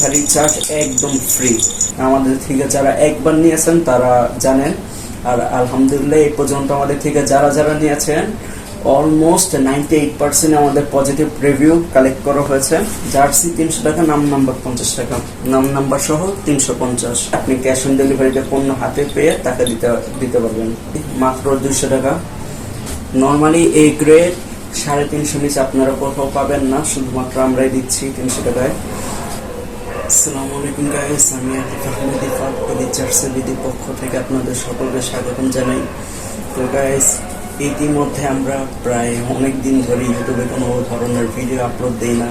Delivery charge একদম free. আমাদের থেকে যারা একবার নিয়েছেন তারা জানেন, আর আলহামদুলিল্লাহ এই পর্যন্ত আমাদের থেকে যারা যারা নিয়েছেন অলমোস্ট 98% আমাদের পজিটিভ রিভিউ কালেক্ট করা হয়েছে। জার্সি 300 টাকা, নাম নাম্বার 50 টাকা, নাম নাম্বার সহ 350। আপনি ক্যাশ অন ডেলিভারিতে পণ্য হাতে পেয়ে টাকা দিতে পারবেন মাত্র 200 টাকা। নর্মালি এই গ্রেড 350 নিচে আপনারা কোথাও পাবেন না, শুধুমাত্র আমরাই দিচ্ছি 300 টাকায়। আসসালামু আলাইকুম গাইস, আমি আতিফ আহমেদ ইফাত জার্সি বিডির পক্ষ থেকে আপনাদের সকলকে স্বাগতম জানাই। তো গাইস, ইতিমধ্যে আমরা প্রায় অনেক দিন ধরে ইউটিউবে কোনো ধরনের ভিডিও আপলোড দিই না,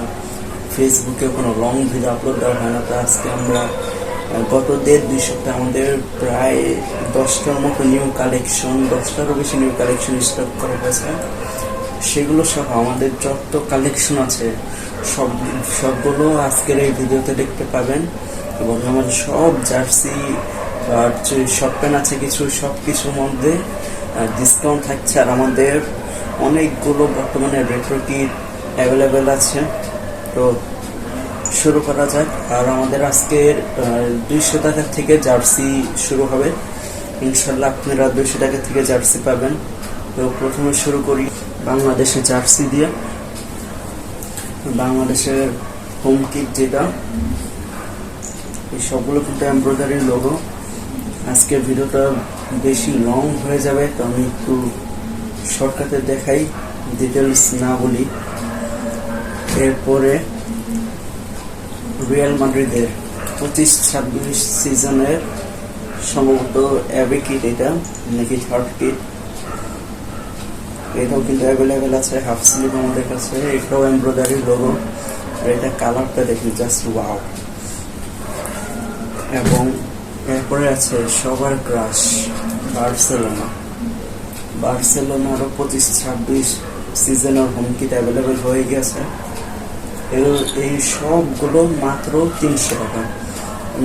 ফেসবুকে কোনো লং ভিডিও আপলোড দেওয়া হয় না। তো আজকে আমরা গত 1.5-2 সপ্তাহে আমাদের প্রায় 10টার মতো নিউ কালেকশন, 10টারও বেশি নিউ কালেকশন স্টক করা হয়েছে। সেগুলো সহ আমাদের যত কালেকশন আছে সবগুলো আজকের এই ভিডিওতে দেখতে পাবেন। এবং আমাদের সব জার্সি আর শর্ট প্যান্ট আছে কিছু, সব কিছুর মধ্যে ডিসকাউন্ট থাকছে। আর আমাদের অনেকগুলো বর্তমানে রেট্রো কিট অ্যাভেলেবেল আছে। তো শুরু করা যাক। আর আমাদের আজকের 200 টাকা থেকে জার্সি শুরু হবে ইনশাল্লাহ। আপনারা 200 টাকা থেকে জার্সি পাবেন। তো প্রথমে শুরু করি বাংলাদেশের জার্সি দিয়ে। বাংলাদেশের হোম কিট যেটা, এই সবগুলো কিন্তু এমব্রয়ডারি লোগো। আজকের ভিডিওটা বেশি লং হয়ে যাবে, তো আমি একটু শর্টকাটে দেখাই, ডিটেলস না বলি। এরপরে রিয়াল মাদ্রিদের 25-26 সিজনের সম্ভবত অ্যাবে কিট, এটা নাকি থার্ড কিট, এটাও কিন্তু অ্যাভেলেবেল আছে। হাফ স্লিভ আমাদের কাছে, এটাও এমব্রয়ডারি লোগো। আর এটা কালারটা দেখুন, জাস্ট ওয়াও। এবং এরপরে আছে সবার ক্রাশ বার্সেলোনারও 25-26 সিজনের হোম কিট অ্যাভেলেবেল হয়ে গেছে। এই সবগুলো মাত্র 300 টাকা।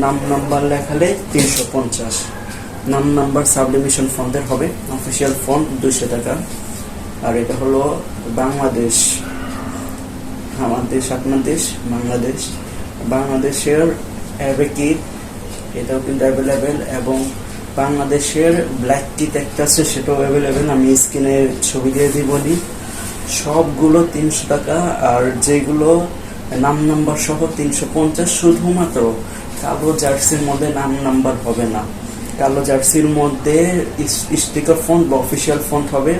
নাম নাম্বার লেখালে 350। নাম নাম্বার সাবলিমেশন ফন্টের হবে, অফিসিয়াল ফন্ট 200 টাকা। আর এটা হলো বাংলাদেশ, আমার দেশ আপনার দেশ বাংলাদেশের অ্যাবে কিট, এটাও কিন্তু অ্যাভেলেবেল। এবং বাংলাদেশের ব্ল্যাক কিট একটা আছে, সেটাও অ্যাভেলেবেল। আমি স্ক্রিনে ছবি দিয়ে দিই বলি। সবগুলো 300 টাকা। আর যেগুলো নাম নাম্বার সহ 350। শুধুমাত্র কালো জার্সির মধ্যে নাম নাম্বার হবে না, কালো জার্সির মধ্যে স্টিকার ফন্ট বা অফিসিয়াল ফন্ট হবে।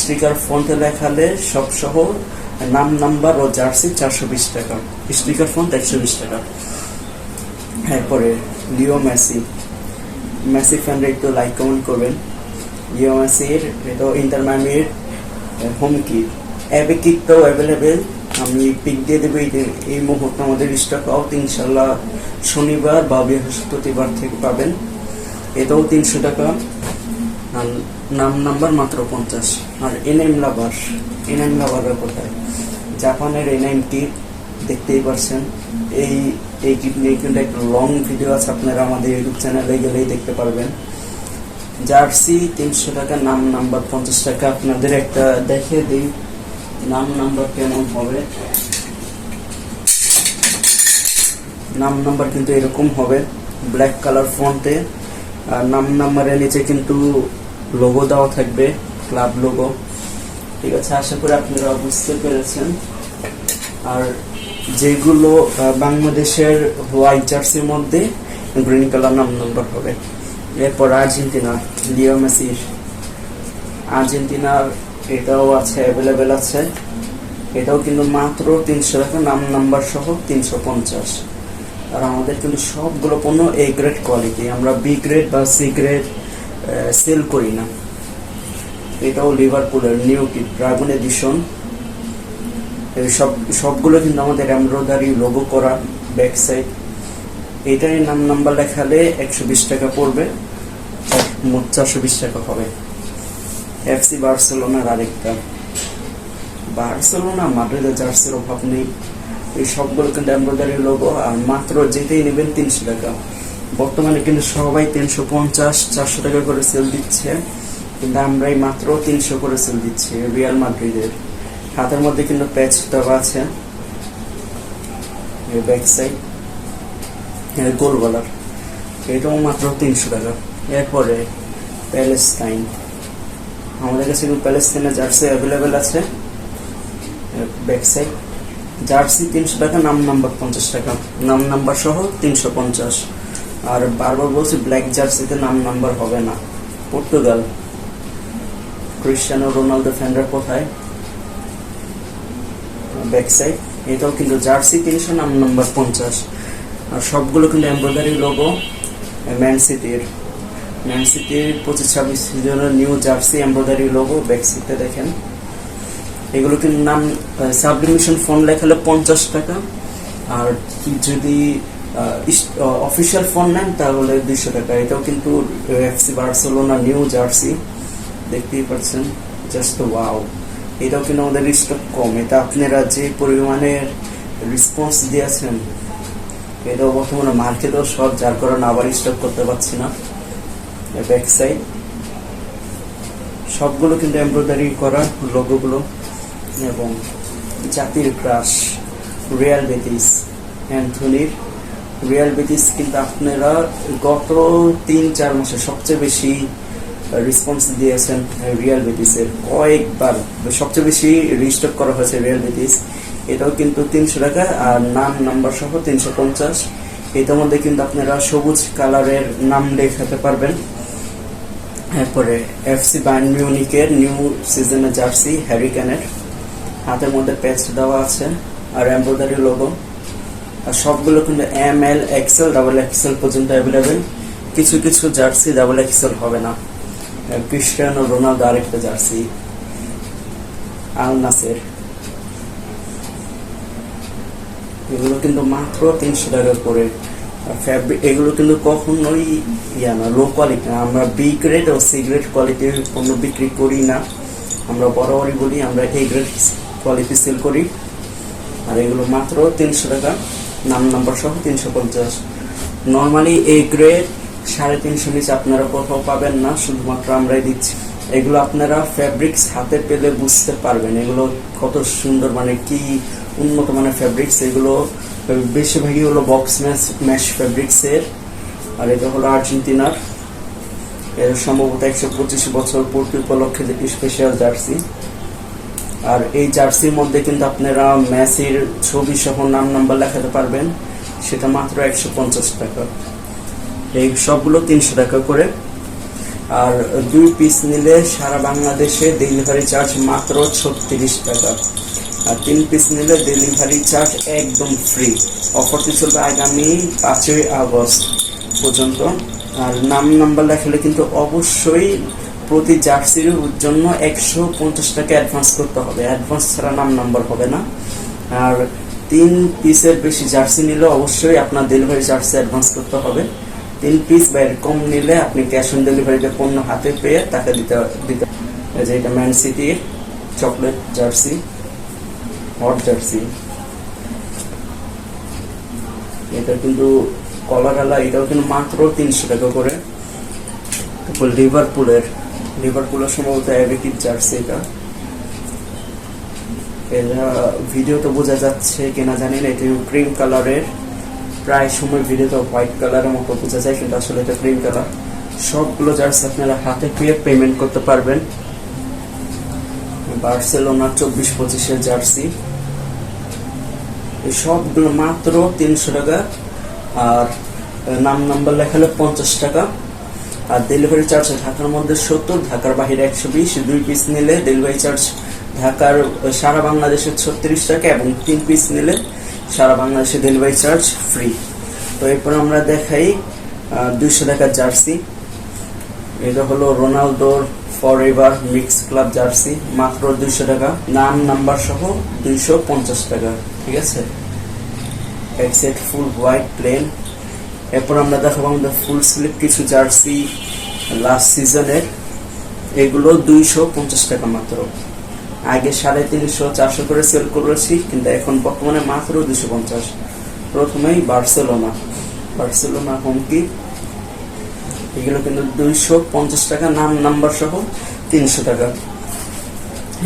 স্টিকার ফন্টে লেখালে সব সহ নাম নাম্বার ও জার্সি 420 টাকা, স্টিকার ফন্ট 120 টাকা। এরপরে লিও মেসি ফ্যানরা একটু লাইক কমেন্ট করবেন। লিও মেসির এটা ইন্টার মায়ামির হোম কিট, অ্যাবে কিটটাও অ্যাভেলেবেল। আমি পিক দিয়ে দেবো। এই মুহূর্তে আমাদের স্টক আউট, ইনশাল্লাহ শনিবার বা বৃহস্পতিবার থেকে পাবেন। এটাও 300 টাকা। আর নাম নাম্বার মাত্র 50। আর এনএম লাভার কোথায়, জাপানের এনএম কিট দেখতেই পারছেন। এই কিট নিয়ে কিন্তু একটা লং ভিডিও আছে, আপনারা আমাদের ইউটিউব চ্যানেলে গেলেই দেখতে পারবেন। জার্সি 300 টাকা, নাম নাম্বার 50 টাকা। আপনাদের একটা দেখে দিই নাম নাম্বার কেমন হবে। নাম নাম্বার কিন্তু এরকম হবে, ব্ল্যাক কালার ফন্টে। আর নাম নাম্বারের নিচে কিন্তু লোগো দেওয়া থাকবে, ক্লাব লোগো। ঠিক আছে, আশা করি আপনারা বুঝতে পেরেছেন। আর যেগুলো বাংলাদেশের হোয়াইট জার্সির মধ্যে গ্রিন কালার নাম নাম্বার হবে। এরপর আর্জেন্টিনা, লিও মেসির আর্জেন্টিনার এটাও আছে, অ্যাভেলেবেল আছে। এটাও কিন্তু মাত্র 300 টাকা, নাম নাম্বার সহ 350। আর আমাদের কিন্তু সবগুলো পণ্য এ গ্রেড কোয়ালিটি, আমরা বি গ্রেড বা সি গ্রেড সেল করি না। এটাও লিভারপুলের নিউ কিট, ড্রাগন এডিশন। সবগুলো কিন্তু আমাদের এমব্রয়ডারি লোগো করা ব্যাক সাইড। এটাই নাম নাম্বার লেখালে 120 টাকা পড়বে, মোট 420 টাকা হবে। এফসি বার্সেলোনার আরেকটা, বার্সেলোনা মাদ্রিদের জার্সির অভাব নেই। এই সবগুলো কিন্তু এমব্রয়ডারি লোগো। আর মাত্র যেটাই নেবেন 300 টাকা। বর্তমানে কিন্তু সবাই 350-400 টাকা করে সেল দিচ্ছে, কিন্তু আমরাই মাত্র 300 করে সেল দিচ্ছি। রিয়াল মাদ্রিদের হাতের মধ্যে কিন্তু প্যাচ দেওয়া আছে, ব্যাক সাইড। গোল গলার, এটাও মাত্র 300 টাকা। এরপরে প্যালেস্টাইন, আমাদের কাছে প্যালেস্টাইনের জার্সি অ্যাভেলেবেল আছে। ব্যাক সাইড জার্সি 300 টাকা, নাম নাম্বার 50 টাকা, নাম নাম্বার সহ 350। আর বারবার বলছি ব্ল্যাক জার্সিতে নাম নাম্বার হবে না। পর্তুগাল, ক্রিস্টিয়ানো রোনালদো ফ্যানরা কোথায়? ব্যাক সাইড এটাও কিন্তু জার্সি 300, নাম নাম্বার 50। আর সবগুলো কিন্তু এমব্রয়ডারি লোগো। ম্যান সিটির 25-26 সিজনের new jersey embroidery logo. Back সাইডে দেখেন, এগুলো কিন্তু নাম সাবলিমেশন ফোন লেখালে 50 টাকা। আর যদি অফিসিয়াল ফোন নেন তাহলে 200 টাকা। এটাও কিন্তু এফসি বার্সেলোনা নিউ জার্সি, দেখতেই পাচ্ছেন, জাস্ট ওয়াও। এটাও কিন্তু আমাদের স্টক কম। এটা আপনারা যে পরিমাণে রেসপন্স দিয়েছেন, এটাও বর্তমানে মার্কেটও শর্ট, যার কারণে আবার স্টক করতে পারছি না। ব্যাক সাইড সবগুলো কিন্তু এমব্রয়ডারি করা লোগোগুলো। এবং জাতির ক্রাশ রিয়াল বেটিস, অ্যান্থনির রিয়াল বেটিস কিন্তু আপনারা গত 3-4 মাসে সবচেয়ে বেশি রেসপন্স দিয়েছেন রিয়াল বেটিসের। কয়েকবার সবচেয়ে বেশি রিস্টক করা হয়েছে রিয়াল বেটিস। এটাও কিন্তু 300 টাকা, আর নাম নাম্বার সহ 350। এটার মধ্যে কিন্তু আপনারা সবুজ কালারের নাম লেখাতে পারবেন। এরপরে এফসি বায়ার্ন মিউনিখের নিউ সিজনের জার্সি হ্যারিকেনের, হাতের মধ্যে প্যাচ দেওয়া আছে আর এমব্রয়ডারি লোগো। আর সবগুলো কিন্তু ML, XL, XXL পর্যন্ত অ্যাভেলেবেল। কিছু কিছু জার্সি XXL হবে না। ক্রিস্টিয়ানো রোনালদো আরেকটা জার্সি, আল নাসের, এগুলো কিন্তু মাত্র 300 টাকা করে। ফ্যাব্রিক এগুলো কিন্তু কখনোই না, লো কোয়ালিটি না। আমরা বি গ্রেড ও সি গ্রেড কোয়ালিটির পণ্য বিক্রি করি না। আমরা বরাবরই বলি আমরা এ গ্রেড কোয়ালিটি সেল করি। আর এগুলো মাত্র 300 টাকা, নাম নাম্বার সহ 350। নর্মালি এ গ্রেড 350 নিচে আপনারা কোথাও পাবেন না, শুধুমাত্র আমরাই দিচ্ছি। এগুলো আপনারা ফ্যাব্রিক্স হাতে পেলে বুঝতে পারবেন এগুলো কত সুন্দর, মানে কি উন্নত মানের ফ্যাব্রিক্স। এগুলো বেশিরভাগই হলো বক্স ম্যাশ ফ্যাব্রিক্সের। আর এটা হলো আর্জেন্টিনার, এর সম্ভবত 125 বছর পূর্তি উপলক্ষে যেটি স্পেশাল জার্সি। আর এই জার্সির মধ্যে কিন্তু আপনারা মেসির ছবি সহ নাম নাম্বার লেখাতে পারবেন, সেটা মাত্র 150 টাকা। এই সবগুলো 300 টাকা করে। আর 2 পিস নিলে সারা বাংলাদেশে ডেলিভারি চার্জ মাত্র 36 টাকা। আর 3 পিস নিলে ডেলিভারি চার্জ একদম ফ্রি। অফারটি চলবে আগামী 5ই আগস্ট পর্যন্ত। আর নাম নাম্বার লেখালে কিন্তু অবশ্যই প্রতি জার্সির জন্য 150 টাকা অ্যাডভান্স করতে হবে। অ্যাডভান্স ছাড়া নাম নাম্বার হবে না। আর 3 পিসের বেশি জার্সি নিলে অবশ্যই আপনার ডেলিভারি চার্জ অ্যাডভান্স করতে হবে। 3 পিস বা এর কম নিলে আপনি ক্যাশ অন ডেলিভারিতে পণ্য হাতে পেয়ে টাকা দিতে। যে এটা ম্যান সিটির চকলেট জার্সি, হট জার্সি, এটা কিন্তু কলারালা, এটাও কিন্তু মাত্র 300 টাকা করে। তারপর লিভারপুলের সম্ভবত অ্যাবেকির জার্সি, এটা ভিডিওতে বোঝা যাচ্ছে কিনা জানি না, এটা ক্রিম কালারের। প্রায় সময় ভিডিওতে হোয়াইট কালারের মতো বোঝা যায়, কিন্তু আসলে এটা ক্রিম কালার। সবগুলো জার্সি আপনারা হাতে পেয়ে পেমেন্ট করতে পারবেন। বার্সেলোনা 24-25 জার্সি, এই সবগুলো মাত্র 300 টাকা। আর নাম নাম্বার লেখালে 50 টাকা। আর ডেলিভারি চার্জ ঢাকার মধ্যে 70, ঢাকার বাইরে 120। 2 পিস নিলে ডেলিভারি চার্জ ঢাকার সারা বাংলাদেশে 36 টাকা, এবং 3 পিস নিলে সারা বাংলাদেশে ডেলিভারি চার্জ ফ্রি। তো এরপর আমরা দেখাই 200 টাকার জার্সি। এটা হলো রোনালদোর ফরএভার মিক্স ক্লাব জার্সি, মাত্র 200 টাকা, নাম নাম্বার সহ 250 টাকা। ঠিক আছে, এক সেট ফুল হোয়াইট প্লেন। এরপর আমরা দেখাবো আমাদের ফুল স্লিভ কিছু জার্সি লাস্ট সিজনের। এগুলো 250 টাকা মাত্র। আগে 350-400 করে সেল করেছি, কিন্তু এখন বর্তমানে মাত্র 250। প্রথমেই বার্সেলোনা হোমকি, এগুলো কিন্তু 250 টাকা, নাম নাম্বার সহ 300 টাকা।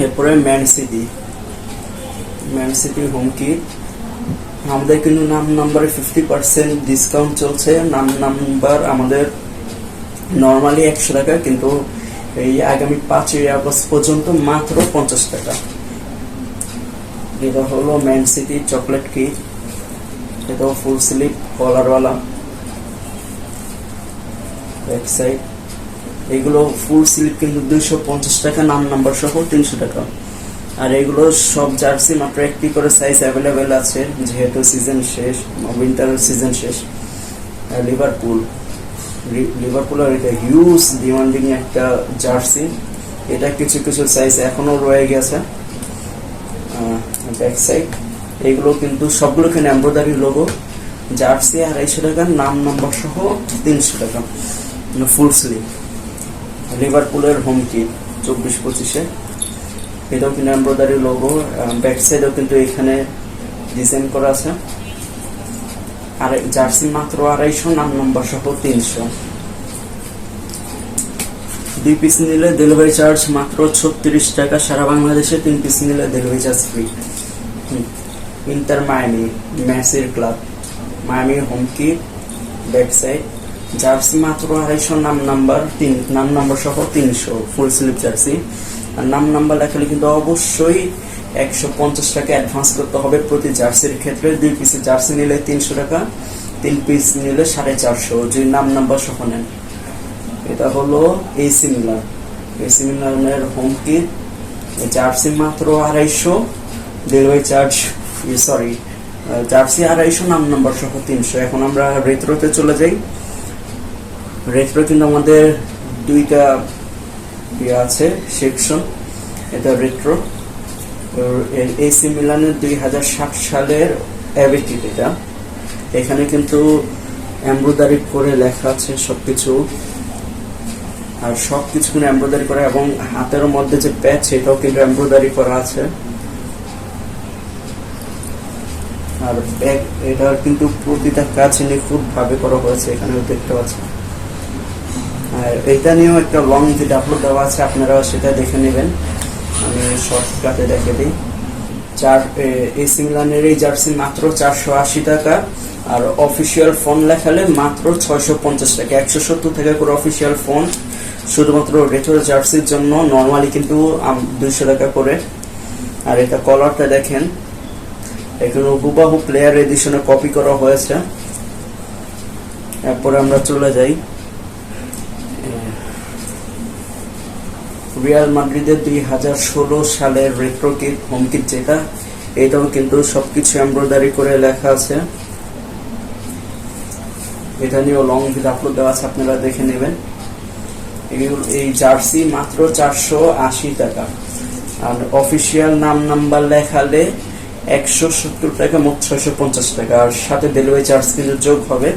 এরপরে ম্যান সিটি হোমকি, আমাদের কিন্তু নাম নাম্বারে 50% ডিসকাউন্ট চলছে। নাম নাম্বার আমাদের নর্মালি 100 টাকা, কিন্তু এই আগামী 5ই আগস্ট পর্যন্ত মাত্র 50 টাকা। এটা হলো ম্যান সিটি চকলেট কেক, এটাও ফুল স্লিপ কলারওয়ালা ব্যাক সাইড। এগুলো ফুল স্লিপ কিন্তু 250 টাকা, নাম নাম্বার সহ 300 টাকা। আর এগুলো সব জার্সি মাত্র একটি করে সাইজ অ্যাভেলেবেল আছে, যেহেতু সিজন শেষ, উইন্টার সিজন শেষ। লিভারপুলের এটা হিউজ ডিমান্ডিং একটা জার্সি, এটা কিছু কিছু সাইজ এখনো রয়ে গেছে। ব্যাক সাইড এগুলো কিন্তু সবগুলো এখানে এমব্রয়ডারি লোগো। জার্সি 250 টাকা, নাম নাম্বার সহ 300 টাকা ফুল স্লিভ। লিভারপুলের হোম কিট 24-25-এ, এটাও কিন্তু এমব্রয়ডারি লোগো। ব্যাক সাইডেও কিন্তু এখানে ডিজাইন করা আছে। আর জার্সি মাত্র 250, নাম নাম্বার সহ 300। 2 পিস নিলে ডেলিভারি চার্জ মাত্র 36 টাকা, সারা বাংলাদেশে 3 পিস নিলে delivery charge free. Inter Miami ম্যাসির club, Miami home kit back side, jersey মাত্র 250, নাম নাম্বার সহ 300 ফুল স্লিভ জার্সি। আর নাম নাম্বার লেখালে কিন্তু অবশ্যই 150 টাকা অ্যাডভান্স করতে হবে প্রতি জার্সির ক্ষেত্রে। 2 পিসের জার্সি নিলে 300 টাকা, 3 পিস নিলে 450 যদি নাম নাম্বার সহ নেন। এটা হলো এসি মিলানের হোম কিট, জার্সি মাত্র 250, ডেলিভারি চার্জ জার্সি 250, নাম নাম্বার সহ 300। এখন আমরা রেট্রোতে চলে যাই। রেট্রো কিন্তু আমাদের 2টা আছে সেকশন। এটা রেট্রো এসি মিলানের 2007 সালের অ্যাবিটিভ। এটা এখানে কিন্তু এমব্রয়ডারি করে লেখা আছে সবকিছু, আর সবকিছু কিন্তু এমব্রয়ডারি করা, এবং হাতের মধ্যে যে প্যাচ এটাও কিন্তু এমব্রয়ডারি করা আছে। আর এটার কিন্তু প্রতিটা কাজ নিখুঁত ভাবে করা হয়েছে, এখানে দেখতে পাচ্ছেন। আর এটা নিয়েও একটা লং ভিডিও আপলোড দেওয়া আছে, আপনারা সেটা দেখে নেবেন। আমি শর্টকাটে দেখে দিই। এসি মিলানের এই জার্সি মাত্র 480 টাকা, আর অফিসিয়াল ফোন লেখালে মাত্র 650 টাকা। 170 টাকা করে অফিসিয়াল ফোন শুধুমাত্র রেট্রো জার্সির জন্য, নর্মালি কিন্তু 200 টাকা করে। আর এটা কলারটা দেখেন, এখানে হুবাহু প্লেয়ার এডিশনে কপি করা হয়েছে। এরপরে আমরা চলে যাই রিয়াল মাদ্রিদের 2016 সালের রেট্রো কিট হোম কিট, যেটা এটাও কিন্তু সবকিছু এমব্রয়ডারি করে লেখা আছে। এটা নিয়েও লং ভিডিও আপলোড দেওয়া আছে, আপনারা দেখে নেবেন। এই জার্সি মাত্র 480 টাকা, আর অফিসিয়াল নাম নাম্বার লেখালে 170 টাকা, মোট 650 টাকা। আর সাথে ডেলিভারি চার্জ কিন্তু যোগ হবে।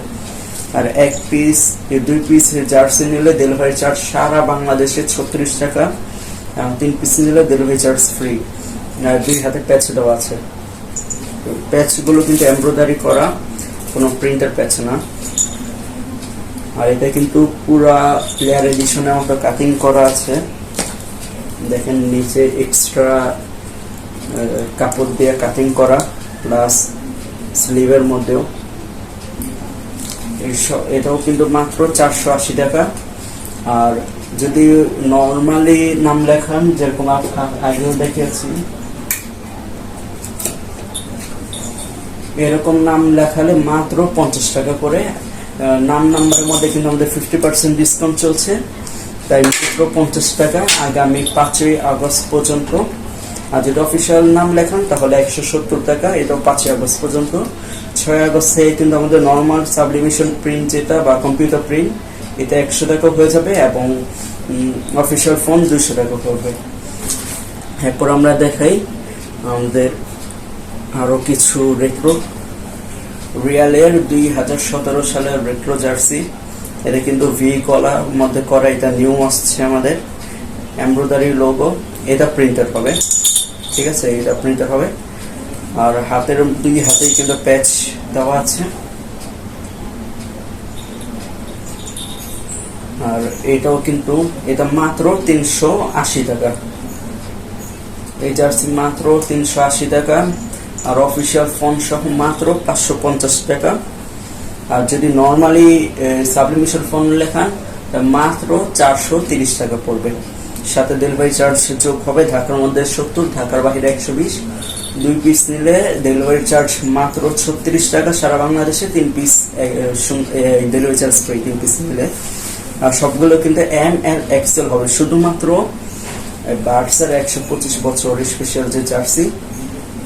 আর 2 পিস জার্সি নিলে ডেলিভারি চার্জ সারা বাংলাদেশে 36 টাকা, 3 পিস নিলে ডেলিভারি চার্জ ফ্রি। আর 2 হাতে প্যাচ দেওয়া আছে। প্যাচগুলো কিন্তু এমব্রয়ডারি করা, কোনো প্রিন্টার প্যাচ না। আর এটা কিন্তু পুরা প্লেয়ার এডিশনের মতো কাটিং করা আছে। দেখেন নিচে এক্সট্রা কাপড় দিয়ে কাটিং করা, প্লাস স্লিভের মধ্যেও। এটাও কিন্তু মাত্র 480 টাকা। আর যদি নর্মালি নাম লেখান, যেরকম আগেও দেখিয়েছি, এরকম নাম লেখালে মাত্র 50 টাকা করে। নাম নাম্বারের মধ্যে কিন্তু আমাদের 50% ডিসকাউন্ট চলছে, তাই মাত্র 50 টাকা আগামী 5ই আগস্ট পর্যন্ত। আর যদি অফিসিয়াল নাম লেখান তাহলে 170 টাকা, এটাও 5ই আগস্ট পর্যন্ত। 6 আগস্ট থেকে কিন্তু আমাদের নর্মাল সাবলিমেশন প্রিন্ট যেটা বা কম্পিউটার প্রিন্ট, এটা 100 টাকা হয়ে যাবে, এবং অফিসিয়াল ফোন 200 টাকা হবে। এরপর আমরা দেখাই আমাদের আরো কিছু রেট্রো। রিয়ালের 2017 সালের রেট্রো জার্সি, এটা কিন্তু ভি কলার মধ্যে করা, এটা নিউ আসছে আমাদের। এমব্রয়ডারি লোগো, এটা প্রিন্টার হবে, ঠিক আছে, এটা প্রিন্টার হবে। আর হাতের 2 হাতেই কিন্তু প্যাচ দেওয়া আছে। আর এটাও কিন্তু, এটা মাত্র 380 টাকা। এই জার্সি মাত্র 380 টাকা। আর অফিসিয়াল ফোন সহ মাত্র 550 টাকা। আর যদি নর্মালি সাবলিমেশন ফোন লেখান মাত্র 430 টাকা পড়বে। সাথে ডেলিভারি চার্জ যোগ হবে। ঢাকার মধ্যে 70, ঢাকার বাইরে 120। 2 পিস নিলে ডেলিভারি চার্জ মাত্র 36 টাকা। সারা বাংলাদেশে 3 piece delivery charge free 3 piece নিলে। আর সবগুলো কিন্তু ML XL হবে। শুধুমাত্র বার্সার 125 বছর স্পেশাল যে জার্সি,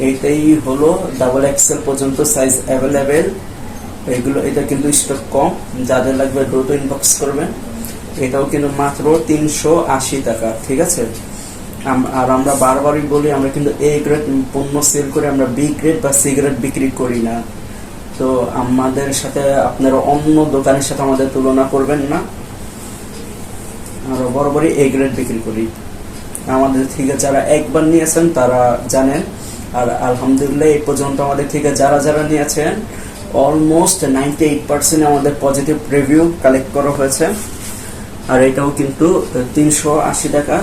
এইটাই হলো ডাবল XL পর্যন্ত সাইজ অ্যাভেলেবেল। এটা কিন্তু স্টক কম, যাদের লাগবে দ্রুত ইনবক্স করবেন। এটাও কিন্তু মাত্র 380 টাকা, ঠিক আছে। আর আমরা বারবারই বলি, আমরা কিন্তু A গ্রেড পণ্য সেল করে, আমরা B গ্রেড বা C গ্রেড বিক্রি করি না। তো আমাদের সাথে আপনারা অন্য দোকানের সাথে আমাদের তুলনা করবেন না। আমরা বরাবরই A গ্রেড বিক্রি করি। আমাদের থেকে যারা একবার নিয়েছেন তারা জানেন। আর আলহামদুলিল্লাহ এই পর্যন্ত আমাদের থেকে যারা নিয়েছেন অলমোস্ট 98% আমাদের পজিটিভ রিভিউ কালেক্ট করা হয়েছে। আর এটাও কিন্তু 380 টাকা।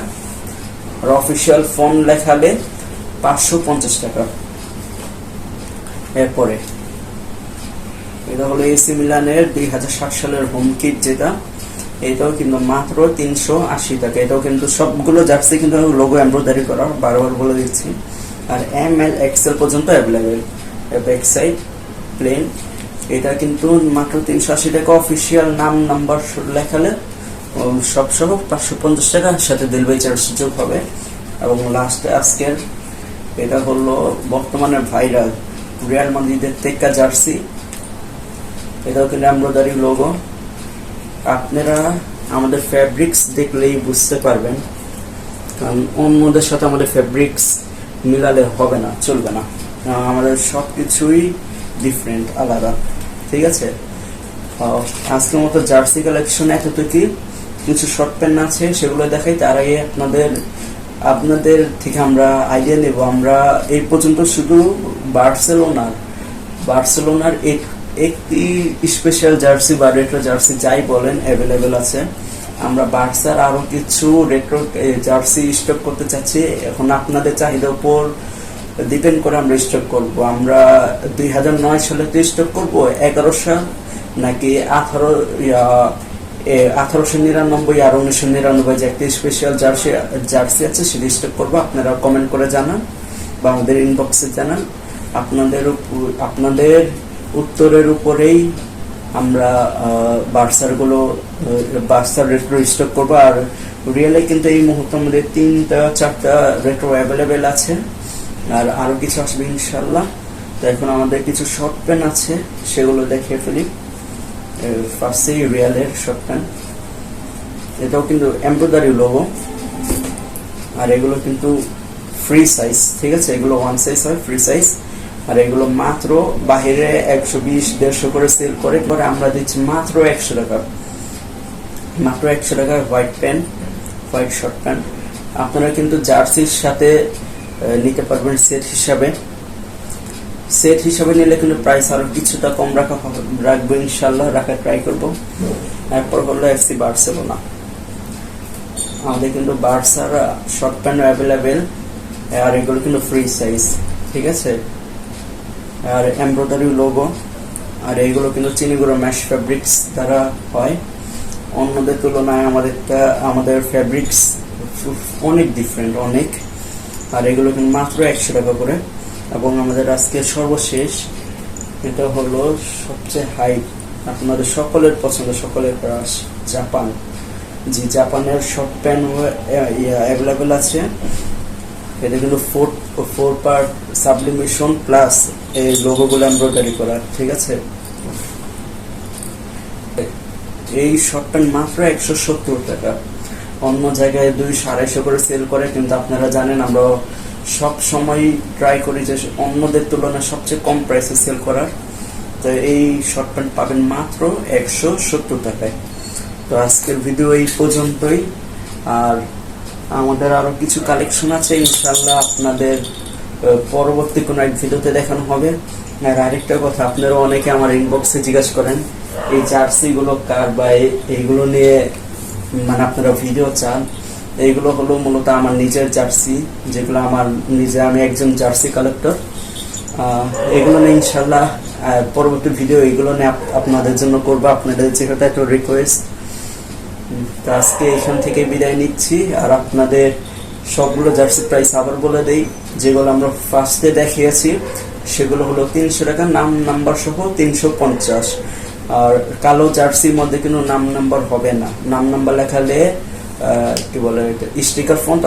আর অফিসিয়াল ফোন লেখালে 550 টাকা। এরপরে এটা হলো AC মিলানের 2007 সালের হোম কিট, যেটা এটাও কিন্তু মাত্র 380 টাকা। এটাও কিন্তু সবগুলো জার্সি কিন্তু লোগো এমব্রয়ডারি করা, বারবার বলে দিচ্ছি। আর ML XL পর্যন্ত অ্যাভেলেবেল। ব্যাক সাইড প্লেন, এটা কিন্তু মাত্র 380 টাকা। অফিসিয়াল নাম নাম্বার লেখালে সব সহ 550 টাকা, সাথে ডেলিভারি চার্জ যোগ হবে। এবং লাস্টে আজকের এটা হলো বর্তমানে ভাইরাল রিয়াল মাদ্রিদের তেক্কা জার্সি। এটাও কিন্তু এমব্রয়ডারি লোগো। আপনারা আমাদের ফ্যাব্রিক্স দেখলেই বুঝতে পারবেন, কারণ অন্যদের সাথে আমাদের ফ্যাব্রিক্স মিলালে হবে না, চলবে না। আমাদের সব কিছুই ডিফারেন্ট, আলাদা, ঠিক আছে। আজকের মতো জার্সি কালেকশন এতটুকুই। কিছু শর্ট প্যান্ট আছে, সেগুলো দেখাই। তার আগে আপনাদের থেকে আমরা আইডিয়া নেব। আমরা এই পর্যন্ত শুধু বার্সেলোনার একটি স্পেশাল জার্সি বা রেট্রো জার্সি যাই বলেন অ্যাভেলেবেল আছে। আমরা বার্সার আরো কিছু রেট্রো জার্সি স্টক করতে চাচ্ছি। এখন আপনাদের চাহিদার উপর ডিপেন্ড করে আমরা স্টক করব। আমরা 2009 সালে স্টক করব, 11 সাল নাকি 1899 আর 1999 যে একটি স্পেশাল জার্সি আছে সেটা স্টক করবো। আপনারা কমেন্ট করে জানান বা আমাদের ইনবক্সে জানান। আপনাদের উত্তরের উপরেই আমরা বার্সার রেট্রো স্টক করবো। আর রিয়েলে কিন্তু এই মুহূর্তে আমাদের 3-4টা রেট্রো অ্যাভেলেবেল আছে, আর আরো কিছু আসবে ইনশাল্লাহ। তো এখন আমাদের কিছু শর্ট প্যান্ট আছে, সেগুলো দেখে ফেলি। ফার্স্টে রিয়েলের শর্ট প্যান্ট, এটাও কিন্তু এমব্রয়ডারি লোগো। আর এগুলো কিন্তু ফ্রি সাইজ, ঠিক আছে। এগুলো 1 সাইজ হয়, ফ্রি সাইজ। আর এগুলো মাত্র বাহিরে 120-150 করে সেল করে, পরে আমরা দিচ্ছি মাত্র 100 টাকা। মাত্র 100 টাকা white pant, white short pant. আপনারা কিন্তু জার্সির সাথে নিতে পারবেন সেট হিসাবে নিলে কিন্তু প্রাইস আরো কিছুটা কম রাখবো ইনশাল্লাহ, রাখার ট্রাই করবো। এরপর হলো FC বার্সেলোনা। আমাদের কিন্তু বার্সার শর্ট প্যান্ট অ্যাভেলেবেল, আর এগুলো কিন্তু ফ্রি সাইজ, ঠিক আছে। আর এমব্রয়ডারি লোগো। আর এইগুলো কিন্তু চিনিগুড়ো ম্যাশ ফ্যাব্রিক্স দ্বারা হয়। অন্যদের তুলনায় আমাদের ফ্যাব্রিক্স অনেক ডিফারেন্ট, অনেক। আর এগুলো কিন্তু মাত্র 100 টাকা করে। এবং আমাদের আজকে সর্বশেষ, এটা হলো সবচেয়ে হাই, আপনাদের সকলের পছন্দ, সকলের ক্রাশ, জাপান। জাপানের শর্ট প্যান্ট অ্যাভেলেবেল আছে। এটা কিন্তু 4 পার্ট সাবলিমেশন প্লাস এই লোগোগুলো এমব্রয়ডারি করা, ঠিক আছে। এই শর্ট প্যান্ট মাত্র 170 টাকা। অন্য জায়গায় 200-250 করে সেল করে, কিন্তু আপনারা জানেন আমরা সব সময় ট্রাই করি যে অন্যদের তুলনায় সবচেয়ে কম প্রাইসে সেল করার। তো এই শর্ট প্যান্ট পাবেন মাত্র 170 টাকায়। তো আজকের ভিডিও এই পর্যন্তই। আর আমাদের আরো কিছু কালেকশন আছে, ইনশাল্লাহ আপনাদের পরবর্তী কোনো এক ভিডিওতে দেখানো হবে। আর আরেকটা কথা, আপনারা অনেকে আমার ইনবক্সে জিজ্ঞাসা করেন এই জার্সি গুলো কার, বা এইগুলো নিয়ে মানে আপনারা ভিডিও চান। এইগুলো হলো মূলত আমার নিজের জার্সি, যেগুলো আমি একজন জার্সি কালেক্টর। এগুলো নিয়ে ইনশাল্লাহ পরবর্তী ভিডিও এগুলো নিয়ে আপনাদের জন্য করবো, আপনাদের যেহেতু একটা রিকোয়েস্ট। তো আজকে এখান থেকে বিদায় নিচ্ছি, আর আপনাদের সবগুলো জার্সি প্রাইস আবার বলে দেই। যেগুলো আমরা ফার্স্টে দেখিয়েছি সেগুলো হলো 300 টাকা, নাম নাম্বার সহ 350। আর কালো জার্সির মধ্যে কিন্তু নাম নাম্বার হবে না, নাম নাম্বার লেখালে কি বলে স্টিকার ফন্ট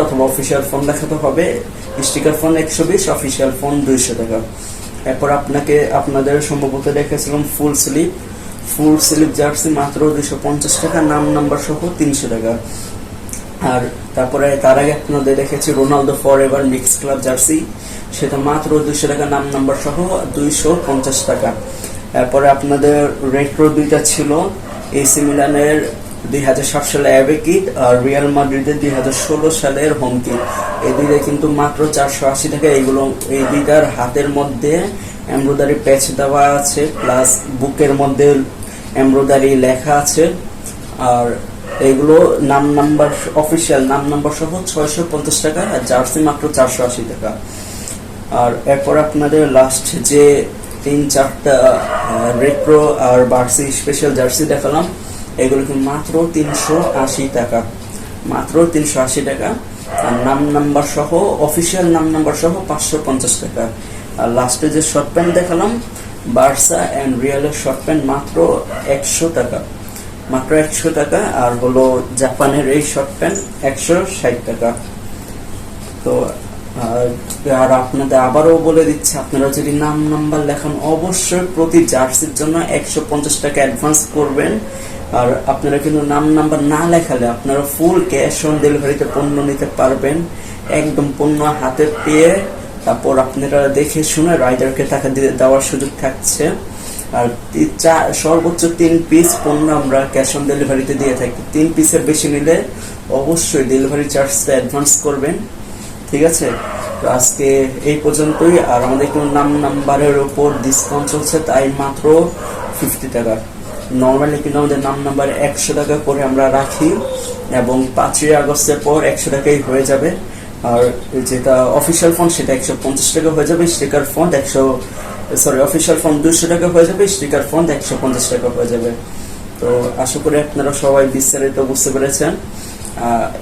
অথবা অফিসিয়াল ফন্ট দেখাতে হবে। স্টিকার ফন্ট 120, অফিসিয়াল ফন্ট 200 টাকা। এরপর আপনাদের সম্ভবত দেখেছিলাম ফুল স্লিপ জার্সি মাত্র 250 টাকা, নাম নাম্বার সহ 300 টাকা। আর তারপরে তার আগে আপনাদের দেখেছি Ronaldo forever mix club jersey, সেটা মাত্র 200 টাকা, নাম নাম্বার সহ 250 টাকা। এরপরে আপনাদের রেট্রো দুইটা ছিল, এসি মিলানের 2007 সালে অ্যাওয়ে কিট আর রিয়াল মাদ্রিদের 2016 সালের হোম কিট। এই দুইটা কিন্তু মাত্র 480 টাকা। এইগুলো এই দুইটার হাতের মধ্যে এমব্রয়ডারি প্যাচ দেওয়া আছে, প্লাস বুকের মধ্যে এমব্রয়ডারি লেখা আছে। আর এইগুলো নাম নাম্বার অফিসিয়াল নাম নাম্বার সহ 650 টাকা, আর জার্সি মাত্র 480 টাকা। আর এরপর আপনাদের লাস্ট যে 3-4টা রেট্রো আর বার্সি স্পেশাল জার্সি দেখালাম, এগুলো কিন্তু মাত্র 380 টাকা, মাত্র 380 টাকা। আর নাম নাম্বার সহ অফিসিয়াল নাম নাম্বার সহ 550 টাকা। আর লাস্টে যে শর্ট প্যান্ট দেখালাম বার্সা এন্ড রিয়ালের শর্ট প্যান্ট মাত্র 100 টাকা, মাত্র 100 টাকা। আর হলো জাপানের এই শর্ট প্যান্ট 160 টাকা। তো আর আপনাদের আবারও বলে দিচ্ছি, আপনারা যদি নাম নাম্বার লেখান অবশ্যই প্রতি জার্সির জন্য 150 টাকা অ্যাডভান্স করবেন। আর আপনারা কিন্তু নাম নাম্বার না লেখালে আপনারা ফুল ক্যাশ অন ডেলিভারিতে পণ্য নিতে পারবেন, একদম পণ্য হাতে পেয়ে তারপর আপনারা দেখে শুনে রাইডারকে টাকা দিয়ে দেওয়ার সুযোগ থাকছে। আর সর্বোচ্চ 3 পিস পণ্য আমরা ক্যাশ অন ডেলিভারিতে দিয়ে থাকি। 3 পিসের বেশি নিলে অবশ্যই ডেলিভারি চার্জটা অ্যাডভান্স করবেন, ঠিক আছে? তো আজকে এই পর্যন্তই। আর আমাদের কোনো নাম নাম্বারের উপর ডিসকাউন্ট চলছে, তাই মাত্র 50 টাকা। নর্মালি কিন্তু আমাদের নাম নাম্বার 100 টাকা করে আমরা রাখি, এবং 5ই আগস্টের পর 100 টাকাই হয়ে যাবে। আর যেটা অফিসিয়াল ফন্ট সেটা 150 টাকা হয়ে যাবে, স্টিকার ফন্ট অফিসিয়াল ফন্ট 200 টাকা হয়ে যাবে, স্টিকার ফন্ট 150 টাকা হয়ে যাবে। তো আশা করি আপনারা সবাই বিস্তারিত বুঝতে পেরেছেন।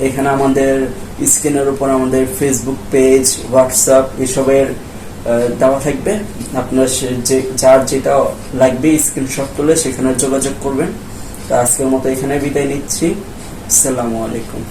এখানে আমাদের স্ক্রিনের উপর আমাদের ফেসবুক পেজ, হোয়াটসঅ্যাপ এসবের দেওয়া থাকবে। আপনার যার যেটা লাগবে স্ক্রিনশট তুলে সেখানে যোগাযোগ করবেন। তো আজকের মতো এখানে বিদায় নিচ্ছি। আসসালামু আলাইকুম।